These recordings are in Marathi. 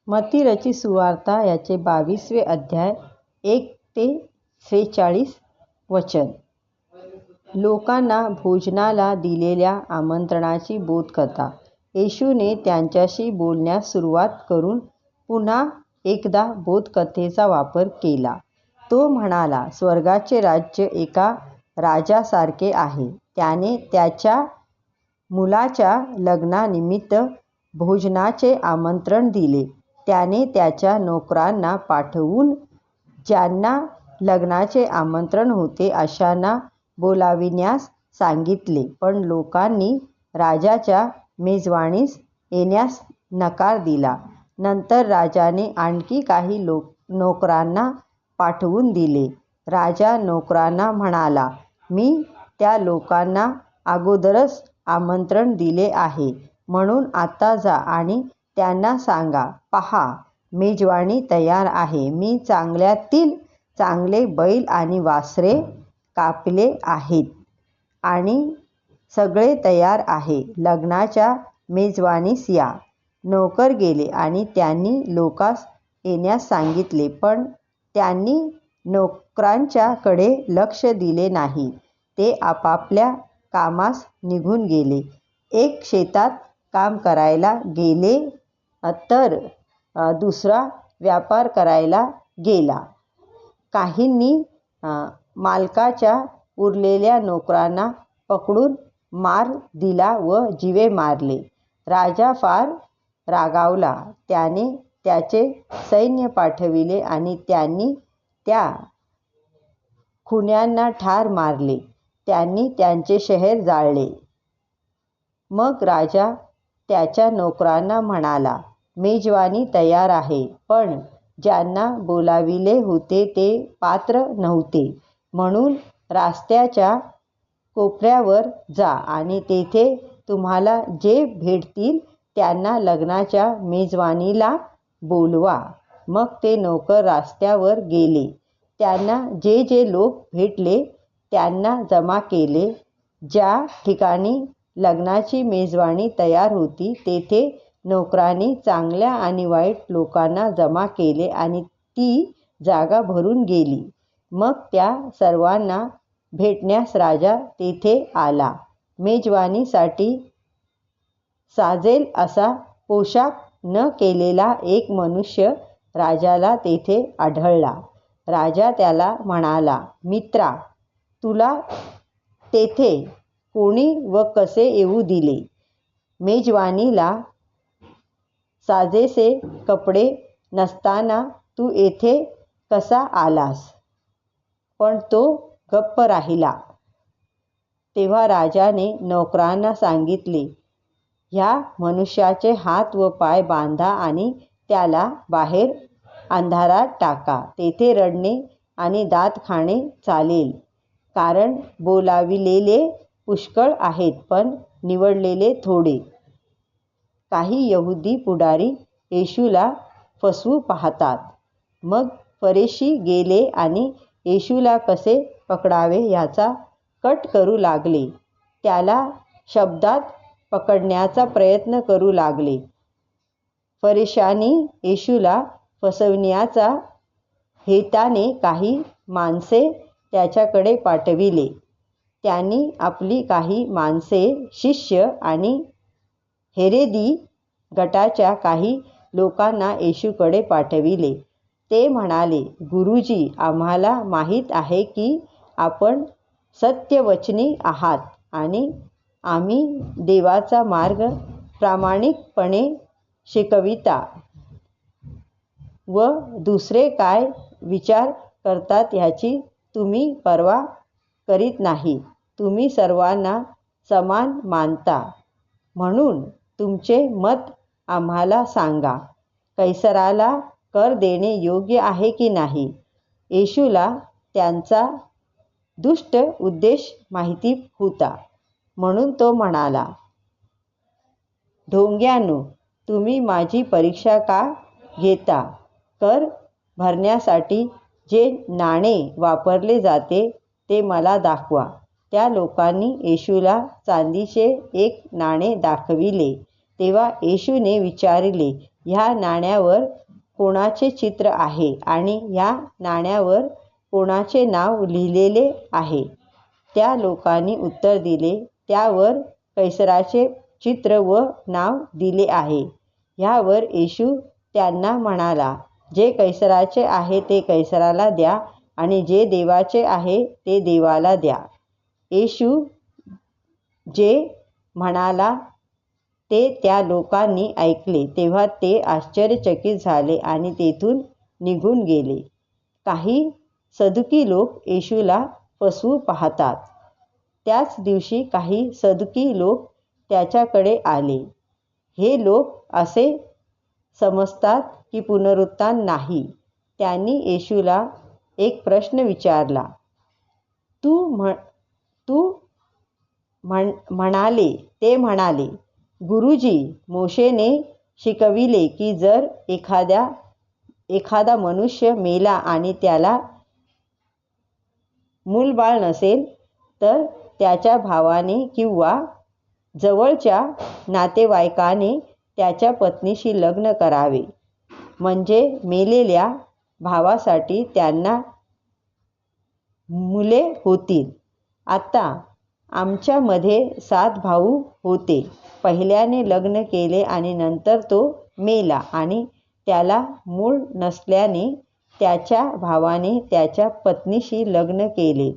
मत्तीची सुवार्ता याचे 22वे अध्याय 1 ते 46 वचन. लोकांना भोजनाला दिलेल्या आमंत्रणाची बोधकथा. येशूने त्यांच्याशी बोलण्यास सुरुवात करून पुन्हा एकदा बोधकथेचा वापर केला. तो म्हणाला, स्वर्गाचे राज्य एका राजासारखे आहे. त्याने त्याच्या मुलाच्या लग्नानिमित्त भोजनाचे आमंत्रण दिले. त्याने त्याच्या नोकरांना पाठवून ज्यांना लग्नाचे आमंत्रण होते अशांना बोलाविण्यास सांगितले. पण लोकांनी राजाच्या मेजवानीस येण्यास नकार दिला. नंतर राजाने आणखी काही नोकरांना पाठवून दिले. राजा नोकरांना म्हणाला, मी त्या लोकांना अगोदरच आमंत्रण दिले आहे, म्हणून आता जा आणि त्यांना सांगा, पहा, मेजवानी तयार आहे. मी चांगल्यातील चांगले बैल आणि वासरे कापले आहेत आणि सगळे तयार आहे. लग्नाच्या मेजवानीस या. नोकर गेले आणि त्यांनी लोकांस येण्यास सांगितले, पण त्यांनी नोकरांच्या कडे लक्ष दिले नाही. ते आपापल्या कामास निघून गेले. एक शेतात काम करायला गेले, तर दुसरा व्यापार करायला गेला. काहींनी मालकाच्या उरलेल्या नोकरांना पकडून मार दिला व जीवे मारले. राजा फार रागावला. त्याने त्याचे सैन्य पाठविले आणि त्यांनी त्या खुन्यांना ठार मारले. त्यांनी त्यांचे शहर जाळले. मग राजा त्याच्या नोकरांना म्हणाला, मेजवानी तयार आहे, पण ज्यांना बोलाविले होते ते पात्र नव्हते. म्हणून रस्त्याच्या कोपऱ्यावर जा आणि तेथे तुम्हाला जे भेटतील त्यांना लग्नाच्या मेजवानीला बोलवा. मग ते नोकर रस्त्यावर गेले. त्यांना जे जे लोक भेटले त्यांना जमा केले. ज्या ठिकाणी लग्नाची मेजवानी तयार होती तेथे नोकरांनी चांगल्या आणि वाईट लोकांना जमा केले आणि ती जागा भरून गेली. मग त्या सर्वांना भेटण्यास राजा तेथे आला. मेजवानीसाठी साजेल असा पोशाख न केलेला एक मनुष्य राजाला तेथे आढळला. राजा त्याला म्हणाला, मित्रा, तुला तेथे कोणी व कसे येऊ दिले? मेजवानीला साजेसे कपडे नसताना तू येथे कसा आलास? पण तो गप्प राहिला. तेव्हा राजाने नोकरांना सांगितले, ह्या मनुष्याचे हात व पाय बांधा आणि त्याला बाहेर अंधारात टाका. तेथे रडणे आणि दात खाणे चालेल, कारण बोलाविलेले पुष्कळ आहेत, पण निवडलेले थोडे. काही यहुदी पुढारी येशूला फसवू पाहतात. मग फरीसी गेले आणि येशूला कसे पकडावे याचा कट करू लागले. त्याला शब्दात पकडण्याचा प्रयत्न करू लागले. फरीशांनी येशूला फसविण्याच्या हेताने काही माणसे त्याच्याकडे पाठविले. त्यांनी आपली काही माणसे शिष्य आणि हेरोदी गटाच्या काही लोकांना येशूकडे पाठविले. ते म्हणाले, गुरुजी, आम्हाला माहीत आहे की आपण सत्यवचनी आहात आणि आम्ही देवाचा मार्ग प्रामाणिकपणे शिकविता व दुसरे काय विचार करतात ह्याची तुम्ही पर्वा करीत नाही. तुम्ही सर्वांना समान मानता, म्हणून तुमचे मत आम्हाला सांगा. कैसराला कर देणे योग्य आहे की नाही? येशूला त्यांचा दुष्ट उद्देश माहिती होता, म्हणून तो म्हणाला, ढोंग्यांनो, तुम्ही माझी परीक्षा का घेता? कर भरण्यासाठी जे नाणे वापरले जाते ते मला दाखवा. त्या लोकांनी येशूला चांदीचे एक नाणे दाखविले. तेव्हा येशूने विचारले, ह्या नाण्यावर कोणाचे चित्र आहे आणि ह्या नाण्यावर कोणाचे नाव लिहिलेले आहे? त्या लोकांनी उत्तर दिले, त्यावर कैसराचे चित्र व नाव दिले आहे. ह्यावर येशू त्यांना म्हणाला, जे कैसराचे आहे ते कैसराला द्या आणि जे देवाचे आहे ते देवाला द्या. येशू जे म्हणाला ते त्या लोकांनी ऐकले तेव्हा ते आश्चर्यचकित झाले आणि तेथून निघून गेले. काही सदुकी लोक येशूला फसवू पाहतात. त्याच दिवशी काही सदुकी लोक त्याच्याकडे आले. हे लोक असे समजतात की पुनरुत्थान नाही. त्यांनी येशूला एक प्रश्न विचारला, ते म्हणाले, गुरुजी, मोशेने शिकविले की जर एखादा मनुष्य मेला आणि त्याला मूलबाळ नसेल तर त्याच्या भावाने किंवा जवळच्या नातेवाईकाने त्याच्या पत्नीशी लग्न करावे, म्हणजे मेलेल्या भावासाठी त्यांना मुले होतील. आता आमच्यामध्ये 7 भाऊ होते. पहिल्याने लग्न केले आणि नंतर तो मेला आणि त्याला मूल नसल्याने त्याच्या भावाने त्याच्या पत्नीशी लग्न केले.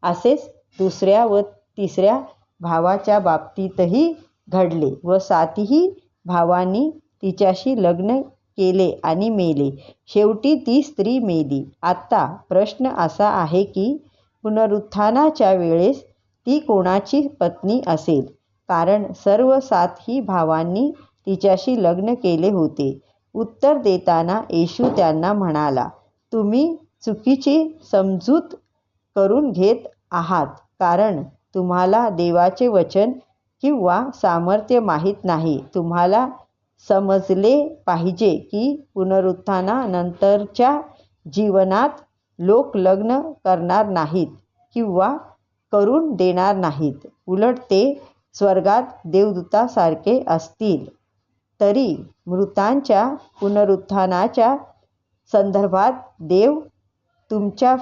असेच दुसऱ्या व तिसऱ्या भावाच्या बाबतीतही घडले व 7ही भावांनी तिच्याशी लग्न केले आणि मेले. शेवटी ती स्त्री मेली. आता प्रश्न असा आहे की पुनरुत्थानाच्या वेळेस ती कोणाची पत्नी असेल, कारण सर्व 7ही भावांनी तिच्याशी लग्न केले होते. उत्तर देताना येशू त्यांना म्हणाला, तुम्ही चुकीची समजूत करून घेत आहात, कारण तुम्हाला देवाचे वचन किंवा सामर्थ्य माहीत नाही. तुम्हाला समजले पाहिजे की पुनरुत्थानानंतरच्या जीवनात लोक लग्न करणार नाहीत किंवा करून देणार नाहीत. उलट ते स्वर्गात देवदूतांसारखे असतील. तरी मृतांच्या पुनरुत्थानाच्या संदर्भात देव तुमच्या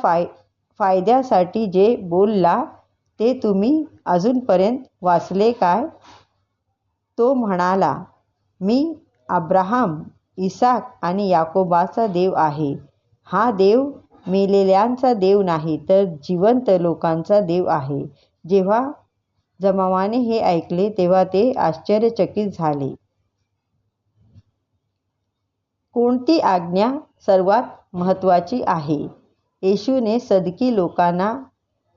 फायद्यासाठी जे बोलला ते तुम्ही अजूनपर्यंत वाचले काय? तो म्हणाला, मी अब्राहम, इसाक आणि याकोबाचा देव आहे. हा देव मेलेल्यांचा देव नाही तर जिवंत लोकांचा देव आहे. जेव्हा जमावाने हे ऐकले तेव्हा ते आश्चर्यचकित झाले. कोणती आज्ञा सर्वात महत्त्वाची आहे? येशूने सदुकी लोकांना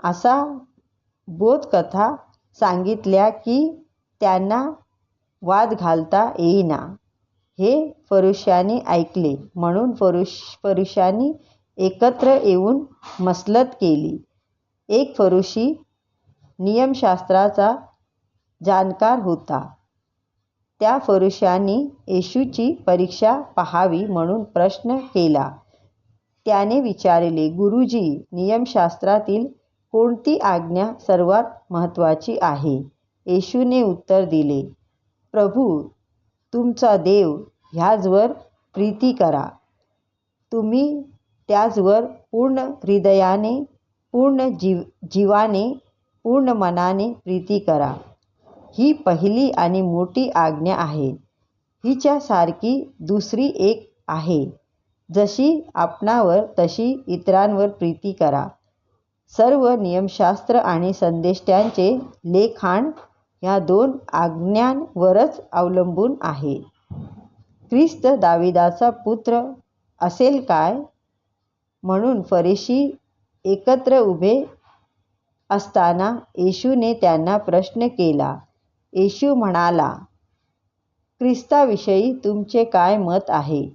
अशा बोधकथा सांगितल्या की त्यांना वाद घालता येईना. हे फरिसायांनी ऐकले म्हणून फरिसायांनी एकत्र येऊन मसलत केली. एक फरिसी नियमशास्त्राचा जाणकार होता. त्या फरिसायाने येशूची परीक्षा पाहावी म्हणून प्रश्न केला. त्याने विचारले, गुरुजी, नियमशास्त्रातील कोणती आज्ञा सर्वात महत्त्वाची आहे? येशूने उत्तर दिले, प्रभू तुमचा देव ह्याचवर प्रीती करा. तुम्ही त्याचवर पूर्ण हृदयाने, पूर्ण जीवाने, पूर्ण मनाने प्रीती करा. ही पहिली आणि मोठी आज्ञा आहे. हिच्यासारखी दुसरी एक आहे, जशी आपणावर तशी इतरांवर प्रीती करा. सर्व नियमशास्त्र आणि संदेष्ट्यांचे लेखाण ह्या 2 आज्ञांवरच अवलंबून आहे. ख्रिस्त दाविदाचा पुत्र असेल काय? म्हणून फरिसी एकत्र उभे असताना येशूने त्यांना प्रश्न केला. येशू म्हणाला, ख्रिस्ताविषयी तुमचे काय मत आहे?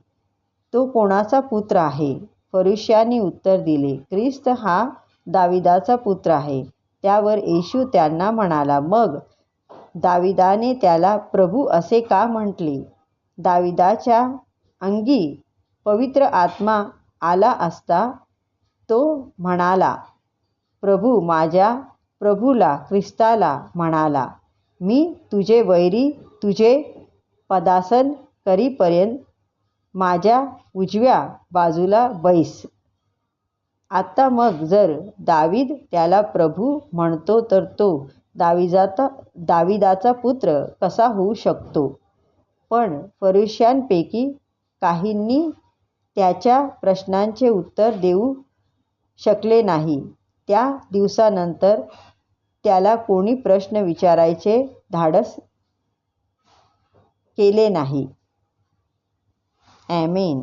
तो कोणाचा पुत्र आहे? फरिसायांनी उत्तर दिले, ख्रिस्त हा दाविदाचा पुत्र आहे. त्यावर येशू त्यांना म्हणाला, मग दाविदाने त्याला प्रभू असे का म्हटले? दाविदाच्या अंगी पवित्र आत्मा आला असता तो म्हणाला, प्रभू माझ्या प्रभूला, ख्रिस्ताला म्हणाला, मी तुझे वैरी तुझे पदासन करीपर्यंत माझ्या उजव्या बाजूला बैस. आता मग जर दावीद त्याला प्रभू म्हणतो तर तो दाविदाचा पुत्र कसा होऊ शकतो? पण फरिसायांपैकी काहींनी त्याच्या प्रश्नाचे उत्तर देऊ शकले नाही. त्या दिवसानंतर त्याला कोणी प्रश्न विचारायचे धाडस केले नाही. आमेन.